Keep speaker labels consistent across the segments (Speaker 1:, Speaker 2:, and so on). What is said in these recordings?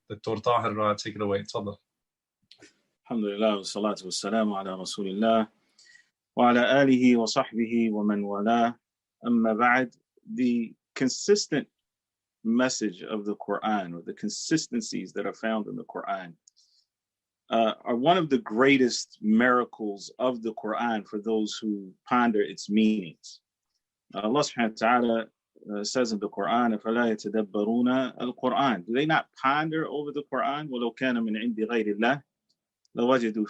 Speaker 1: Dr. Tahir, take it away. Tfadal.
Speaker 2: Alhamdulillah, wa salatu wa salamu ala Rasulillah, wa ala alihi wa sahbihi wa man wala. Amma ba'd, the consistent message of the Quran, or the consistencies that are found in the Quran, are one of the greatest miracles of the Quran for those who ponder its meanings. Allah subhanahu wa ta'ala says in the Quran, أَفَلَا يَتَدَبَّرُونَ الْقُرْآنِ. Do they not ponder over the Quran? وَلَوْ كَانَ مِنْ عِنْدِ غَيْرِ اللَّهِ لَوَجَدُوا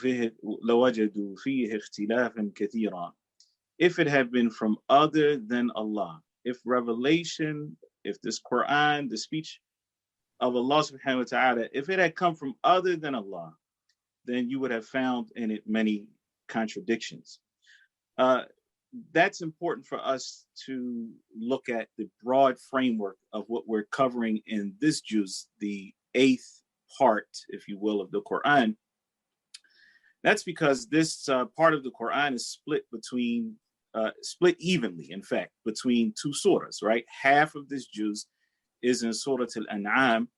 Speaker 2: فِيهِ اخْتِلَافًا كَثِيرًا. If it had been from other than Allah, if revelation, if this Quran, the speech of Allah subhanahu wa ta'ala, if it had come from other than Allah, then you would have found in it many contradictions. That's important for us to look at the broad framework of what we're covering in this juz, the 8th part, if you will, of the Quran. That's because this part of the Quran is split evenly, in fact, between two surahs, right? Half of this juz is in Surah Al-An'am,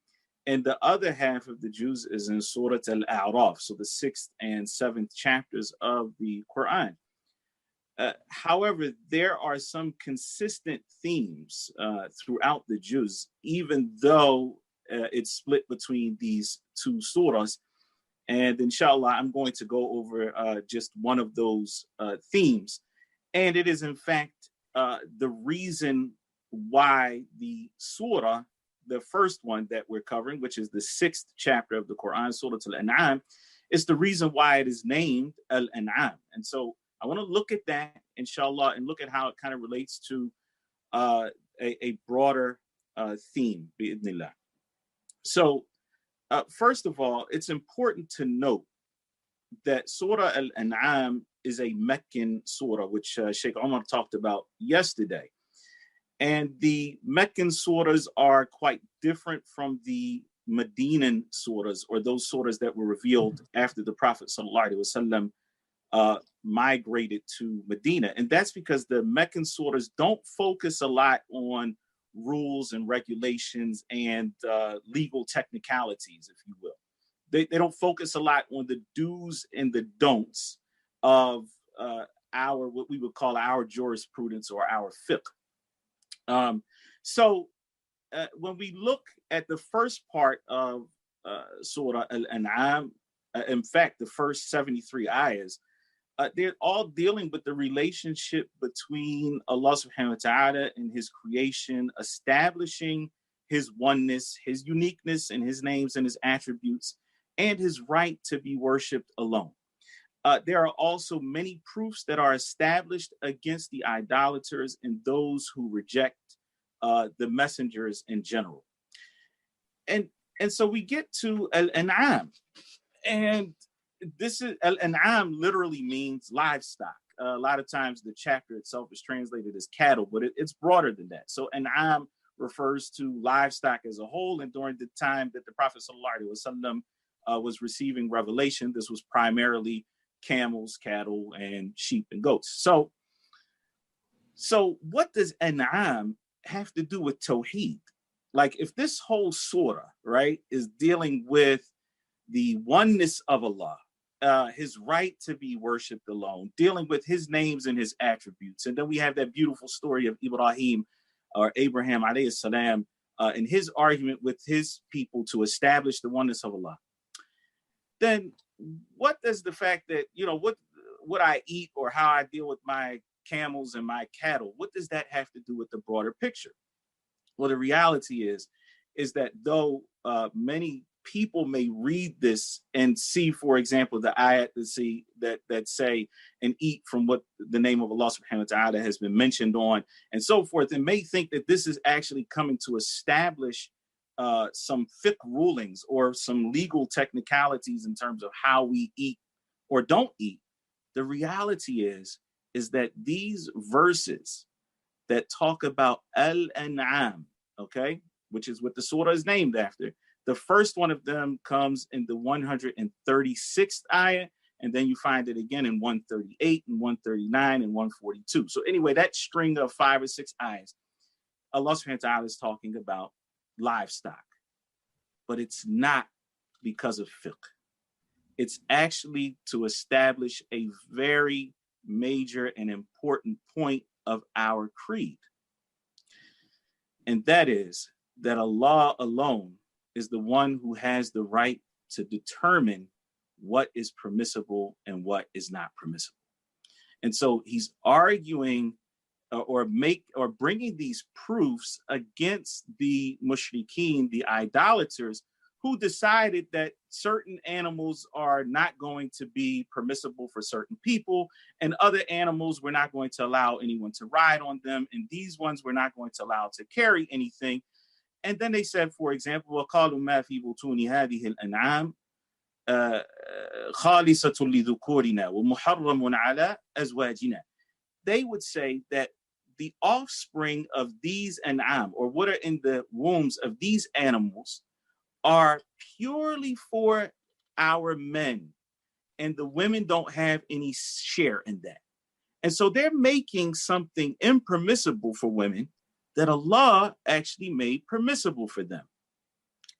Speaker 2: and the other half of the juz is in Surah Al-A'raf, so the 6th and 7th chapters of the Quran. However, there are some consistent themes throughout the juz, even though it's split between these two surahs. And inshallah, I'm going to go over just one of those themes. And it is, in fact, the reason why the surah, the first one that we're covering, which is the 6th chapter of the Quran, Surah Al-An'am, is the reason why it is named Al-An'am. And so I want to look at that, inshallah, and look at how it kind of relates to a broader theme, bi'idhnillah. So, first of all, it's important to note that Surah Al-An'am is a Meccan surah, which Sheikh Omar talked about yesterday. And the Meccan surahs are quite different from the Medinan surahs, or those surahs that were revealed after the Prophet ﷺ migrated to Medina. And that's because the Meccan surahs don't focus a lot on rules and regulations and legal technicalities, if you will. They don't focus a lot on the do's and the don'ts of what we would call our jurisprudence or our fiqh. So when we look at the first part of Surah Al-An'am, in fact, the first 73 ayahs, they're all dealing with the relationship between Allah subhanahu wa ta'ala and his creation, establishing his oneness, his uniqueness in his names and his attributes, and his right to be worshipped alone. There are also many proofs that are established against the idolaters and those who reject the messengers in general. And so we get to Al-An'am, and this is Al-An'am literally means livestock. A lot of times the chapter itself is translated as cattle, but it's broader than that. So An'am refers to livestock as a whole, and during the time that the Prophet ﷺ was receiving revelation, this was primarily camels, cattle, and sheep and goats. So what does An'am have to do with Tawhid? Like, if this whole surah, right, is dealing with the oneness of Allah, his right to be worshipped alone, dealing with his names and his attributes. And then we have that beautiful story of Ibrahim, or Abraham alayhi salam, in his argument with his people to establish the oneness of Allah. Then what does the fact that, what I eat or how I deal with my camels and my cattle, what does that have to do with the broader picture? Well, the reality is that though many people may read this and see, for example, the ayat that say and eat from what the name of Allah subhanahu wa ta'ala has been mentioned on and so forth, and may think that this is actually coming to establish some fiqh rulings or some legal technicalities in terms of how we eat or don't eat. The reality is that these verses that talk about Al-An'am, okay, which is what the surah is named after, the first one of them comes in the 136th ayah, and then you find it again in 138 and 139 and 142. So anyway, that string of 5 or 6 ayahs, Allah subhanahu wa ta'ala is talking about livestock. but it's not because of fiqh. It's actually to establish a very major and important point of our creed. And that is that Allah alone is the one who has the right to determine what is permissible and what is not permissible. And so he's arguing or bringing these proofs against the mushrikeen, the idolaters, who decided that certain animals are not going to be permissible for certain people, and other animals we're not going to allow anyone to ride on them, and these ones we're not going to allow to carry anything. And then they said, for example, وَقَالُوا مَا فِي بُطُونِ هَذِهِ الْأَنْعَامِ خَالِصَةٌ لِذُكُورِنَا وَمُحَرَّمٌ عَلَى أَزْوَاجِنَا. They would say that the offspring of these an'am, or what are in the wombs of these animals, are purely for our men, and the women don't have any share in that. And so they're making something impermissible for women that Allah actually made permissible for them.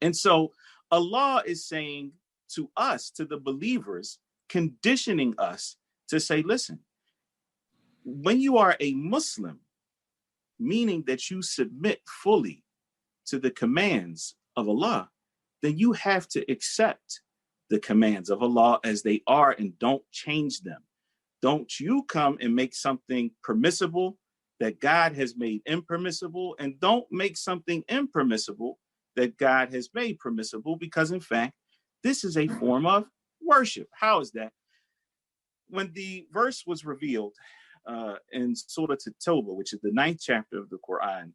Speaker 2: And so Allah is saying to us, to the believers, conditioning us to say, listen, when you are a Muslim, meaning that you submit fully to the commands of Allah, then you have to accept the commands of Allah as they are and don't change them. Don't you come and make something permissible that God has made impermissible, and don't make something impermissible that God has made permissible, because in fact, this is a form of worship. How is that? When the verse was revealed in Surah At-Tawbah, which is the 9th chapter of the Quran,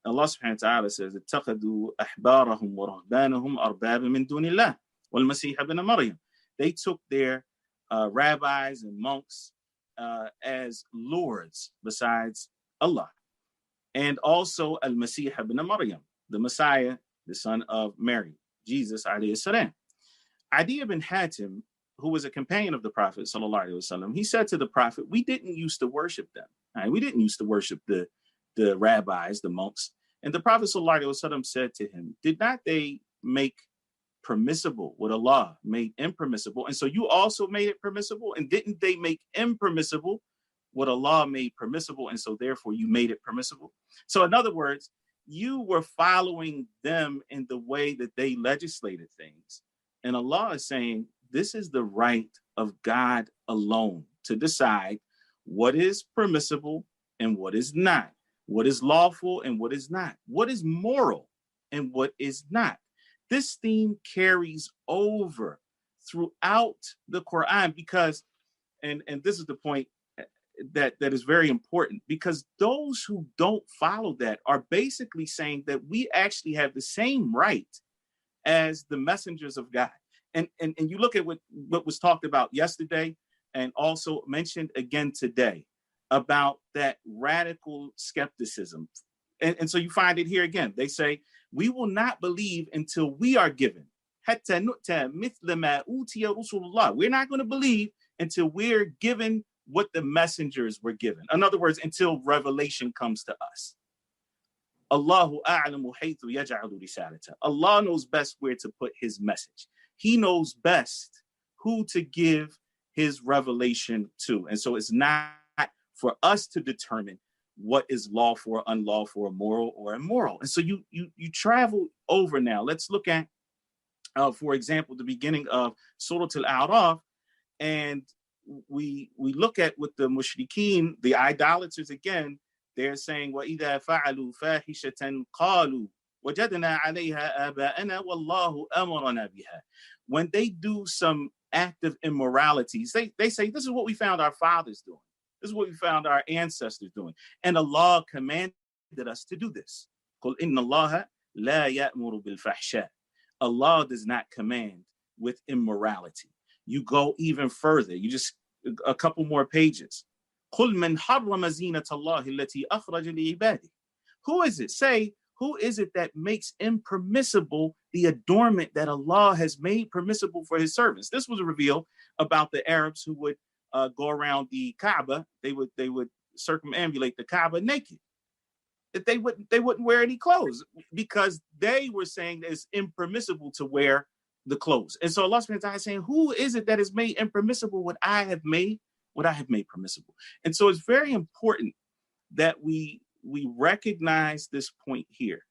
Speaker 2: Allah subhanahu wa ta'ala says, اتَّخَذُوا أَحْبَارَهُمْ وَرَهْبَانَهُمْ أَرْبَابًا مِنْ دُونِ اللَّهِ وَالْمَسِيحَ ابْنَ مَرْيَمَ. They took their rabbis and monks as lords besides Allah. And also Al-Masih ibn Maryam, the Messiah, the son of Mary, Jesus alayhi salam. Adi ibn Hatim, who was a companion of the Prophet sallallahu alaihi wasallam, he said to the Prophet, we didn't used to worship them. Right? We didn't used to worship the rabbis, the monks. And the Prophet sallallahu alaihi wasallam said to him, did not they make permissible what Allah made impermissible? And so you also made it permissible? And didn't they make impermissible what Allah made permissible? And so therefore you made it permissible? So in other words, you were following them in the way that they legislated things. And Allah is saying, this is the right of God alone to decide what is permissible and what is not, what is lawful and what is not, what is moral and what is not. This theme carries over throughout the Quran because, and this is the point that is very important, because those who don't follow that are basically saying that we actually have the same right as the messengers of God. And you look at what was talked about yesterday and also mentioned again today about that radical skepticism. And so you find it here again. They say, we will not believe until we are given. We're not going to believe until we're given what the messengers were given. In other words, until revelation comes to us. Allahu a'lamu haythu yaj'alu risalata. Allah knows best where to put his message. He knows best who to give his revelation to. And so it's not for us to determine what is lawful or unlawful or moral or immoral. And so you travel over now. Let's look at, for example, the beginning of Surah Al-A'raf, and we look at what the mushrikeen, the idolaters again, they're saying, وَإِذَا فَعَلُوا فَاحِشَةً قَالُوا وَجَدْنَا عَلَيْهَا آبَاءَنَا وَاللَّهُ أَمَرَنَا بِهَا. When they do some act of immoralities, they say, this is what we found our fathers doing. This is what we found our ancestors doing. And Allah commanded us to do this. قُلْ إِنَّ اللَّهَ لَا يَأْمُرُ بِالْفَحْشَاءِ. Allah does not command with immorality. You go even further. You just, a couple more pages. قُلْ مَنْ حَرَّمَ زِينَةَ اللَّهِ الَّتِي أَخْرَجَ لِعِبَادِهِ. Who is it? Say, who is it that makes impermissible the adornment that Allah has made permissible for his servants? This was revealed about the Arabs who would go around the Kaaba. They would circumambulate the Kaaba naked. that they wouldn't wear any clothes because they were saying that it's impermissible to wear the clothes. And so Allah subhanahu wa ta'ala is saying, who is it that is made impermissible what I have made permissible? And so it's very important that we recognize this point here.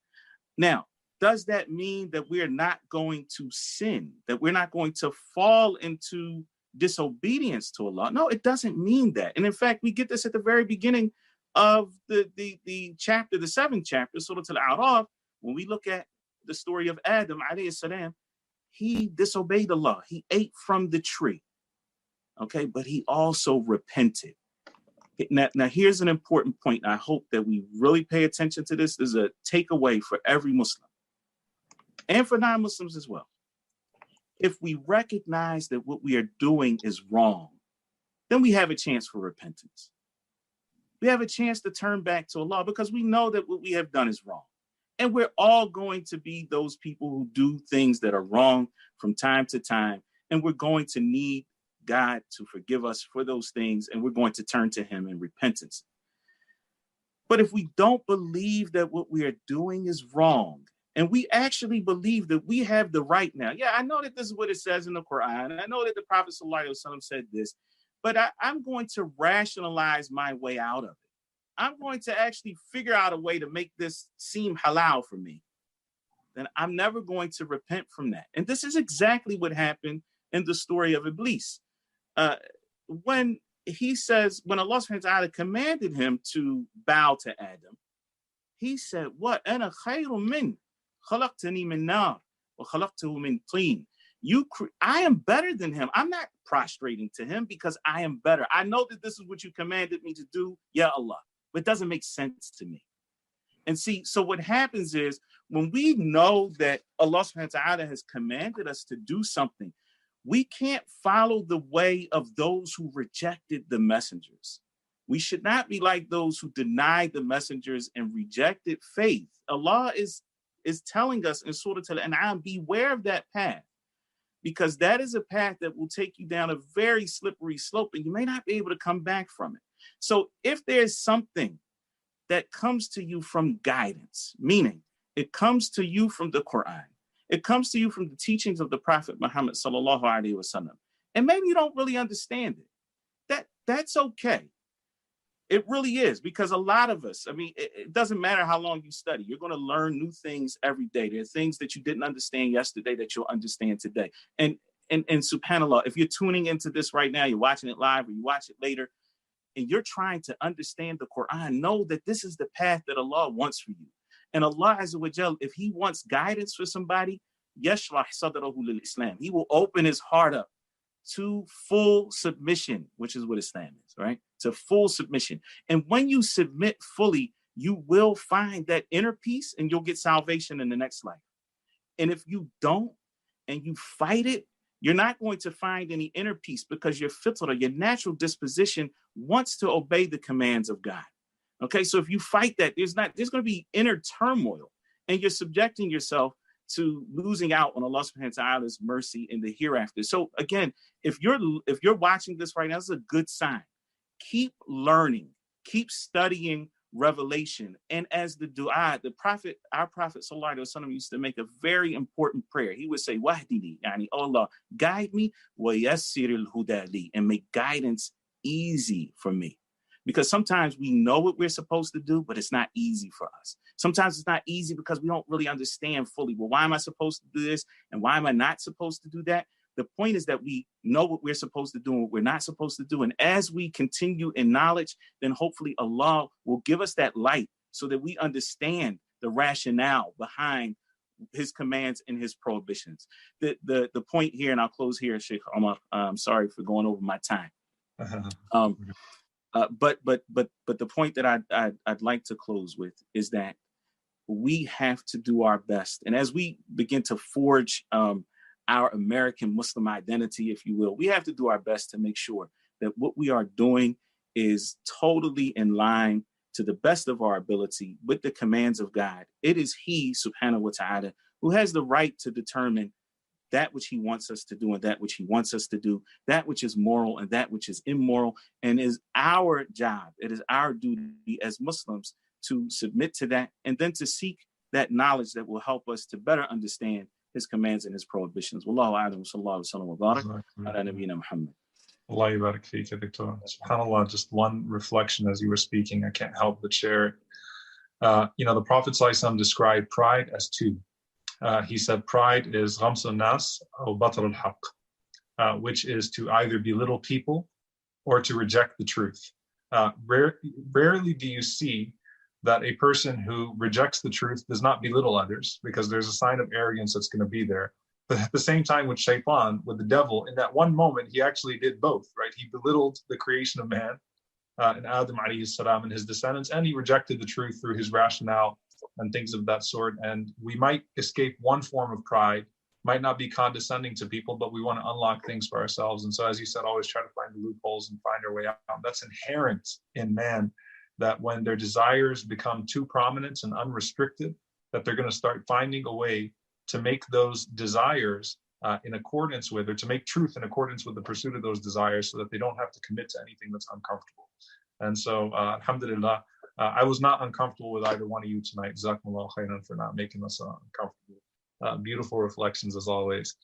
Speaker 2: Now, does that mean that we're not going to sin, that we're not going to fall into disobedience to Allah? No, it doesn't mean that. And in fact, we get this at the very beginning of the chapter, the 7th chapter, Surah Al-A'raf, when we look at the story of Adam, alayhi salam, he disobeyed Allah. He ate from the tree. Okay, but he also repented. Now, here's an important point. I hope that we really pay attention to this. There's a takeaway for every Muslim and for non-Muslims as well. If we recognize that what we are doing is wrong, then we have a chance for repentance. We have a chance to turn back to Allah because we know that what we have done is wrong. And we're all going to be those people who do things that are wrong from time to time. And we're going to need God to forgive us for those things. And we're going to turn to him in repentance. But if we don't believe that what we are doing is wrong, and we actually believe that we have the right now. Yeah, I know that this is what it says in the Quran. And I know that the Prophet ﷺ said this, but I'm going to rationalize my way out of it. I'm going to actually figure out a way to make this seem halal for me. Then I'm never going to repent from that. And this is exactly what happened in the story of Iblis. When Allah subhanahu wa ta'ala commanded him to bow to Adam, he said, what? Ana khayrun min, khalaqtani min nar, wa khalaqtahu min teen. I am better than him. I'm not prostrating to him because I am better. I know that this is what you commanded me to do, ya Allah, but it doesn't make sense to me. And see, so what happens is when we know that Allah subhanahu wa ta'ala has commanded us to do something, we can't follow the way of those who rejected the messengers. We should not be like those who denied the messengers and rejected faith. Allah is telling us in Surah Al-An'am, beware of that path, because that is a path that will take you down a very slippery slope and you may not be able to come back from it. So if there's something that comes to you from guidance, meaning it comes to you from the Quran, it comes to you from the teachings of the Prophet Muhammad sallallahu alaihi wasallam, and maybe you don't really understand it, that's okay. It really is, because a lot of us, it doesn't matter how long you study, you're going to learn new things every day. There are things that you didn't understand yesterday that you'll understand today. And subhanAllah, if you're tuning into this right now, you're watching it live or you watch it later, and you're trying to understand the Quran, know that this is the path that Allah wants for you. And Allah Azza wa Jal, if he wants guidance for somebody, yashrah sadrahu lil Islam, he will open his heart up to full submission, which is what Islam is, right? To full submission. And when you submit fully, you will find that inner peace and you'll get salvation in the next life. And if you don't and you fight it, you're not going to find any inner peace because your fitrah, your natural disposition, wants to obey the commands of God. Okay, so if you fight that, there's going to be inner turmoil and you're subjecting yourself to losing out on Allah subhanahu wa ta'ala's mercy in the hereafter. So again, if you're watching this right now, this is a good sign. Keep learning, keep studying revelation. And as the dua, our Prophet sallallahu alaihi wasallam used to make a very important prayer. He would say, Wahdini, yani, oh Allah, guide me, wa yassiril huda li, and make guidance easy for me. Because sometimes we know what we're supposed to do, but it's not easy for us. Sometimes it's not easy because we don't really understand fully. Well, why am I supposed to do this? And why am I not supposed to do that? The point is that we know what we're supposed to do and what we're not supposed to do. And as we continue in knowledge, then hopefully Allah will give us that light so that we understand the rationale behind his commands and his prohibitions. The point here, and I'll close here, Sheikh Omar, I'm sorry for going over my time. But the point that I'd like to close with is that we have to do our best. And as we begin to forge our American Muslim identity, if you will, we have to do our best to make sure that what we are doing is totally in line to the best of our ability with the commands of God. It is he, subhanahu wa ta'ala, who has the right to determine that which he wants us to do and that which he wants us to do, that which is moral and that which is immoral, and is our job. It is our duty as Muslims to submit to that, and then to seek that knowledge that will help us to better understand his commands and his prohibitions. Wallahu a'lam, sallallahu alaihi wa barak ala nabiyyina Muhammad.
Speaker 1: Allah yabarak feek, Doctor. SubhanAllah, just one reflection as you were speaking, I can't help but share. The Prophet ﷺ described pride as two. He said pride is ghamsun nas or batar al-haq, which is to either belittle people or to reject the truth. Rarely do you see that a person who rejects the truth does not belittle others, because there's a sign of arrogance that's going to be there. But at the same time, with shaitan, with the devil, in that one moment, he actually did both, right? He belittled the creation of man and Adam alayhi salam and his descendants, and he rejected the truth through his rationale and things of that sort. And we might escape one form of pride, might not be condescending to people, but we want to unlock things for ourselves. And so, as you said, always try to find the loopholes and find our way out. That's inherent in man, that when their desires become too prominent and unrestricted, that they're going to start finding a way to make those desires in accordance with, or to make truth in accordance with the pursuit of those desires, so that they don't have to commit to anything that's uncomfortable. And so, alhamdulillah, I was not uncomfortable with either one of you tonight. Jazakumullah khairan for not making us uncomfortable. Beautiful reflections as always.